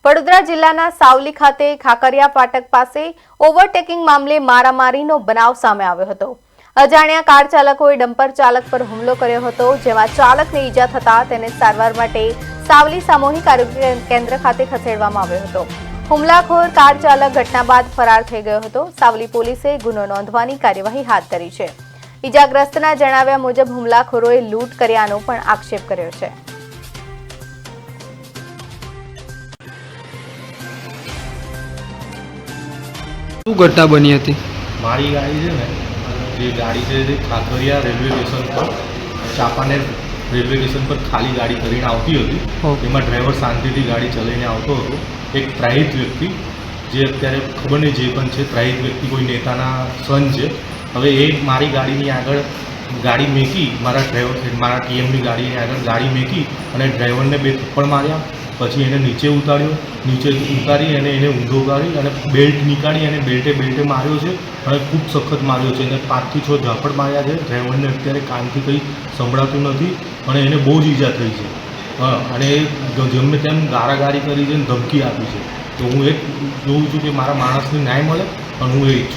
વડોદરા જિલ્લાના સાવલી ખાતે ખાકરિયા ફાટક પાસે ઓવરટેકિંગ મામલે મારામારીનો બનાવ સામે આવ્યો હતો। અજાણ્યા કાર ચાલકોએ ડમ્પર ચાલક પર હુમલો કર્યો હતો, જેમાં ચાલકને ઈજા થતા તેને સારવાર માટે સાવલી સામૂહિક આરોગ્ય કેન્દ્ર ખાતે ખસેડવામાં આવ્યો હતો। હુમલાખોર કાર ચાલક ઘટના બાદ ફરાર થઈ ગયો હતો। સાવલી પોલીસે ગુનો નોંધવાની કાર્યવાહી હાથ ધરી છે। ઈજાગ્રસ્તના જણાવ્યા મુજબ હુમલાખોરોએ લૂંટ કર્યાનો પણ આક્ષેપ કર્યો છે। શું ઘટના બની હતી? મારી ગાડી છે ને, જે ગાડી છે તે ખાકરિયા રેલવે સ્ટેશન પર ચાપાનેર રેલવે સ્ટેશન પર ખાલી ગાડી કરીને આવતી હતી। એમાં ડ્રાઈવર શાંતિથી ગાડી ચલાવીને આવતો હતો। એક ત્રાહિત વ્યક્તિ, જે અત્યારે ખબર નહીં જે પણ છે, ત્રાહિત વ્યક્તિ કોઈ નેતાના સન છે। હવે એ મારી ગાડીની આગળ ગાડી મેકી, મારા ટીએમની ગાડીની આગળ ગાડી મેકી અને ડ્રાઈવરને 2 થપ્પડ માર્યા। પછી એને નીચે ઉતાર્યો, નીચે ઉતારી અને એને ઊંધો કાઢી અને બેલ્ટ નીકાળી અને બેલ્ટે માર્યો છે અને ખૂબ સખત માર્યો છે અને 5 થી 6 ઝાપડ માર્યા છે। ડ્રાઈવરને અત્યારે કાનથી કંઈ સંભળાતું નથી અને એને બહુ જ ઈજા થઈ છે। અને જેમને તેમ ગારાગારી કરી છે અને ધમકી આપી છે। તો હું એક જોઉં છું કે મારા માણસને ન્યાય મળે, અને હું એ ઈચ્છું છું।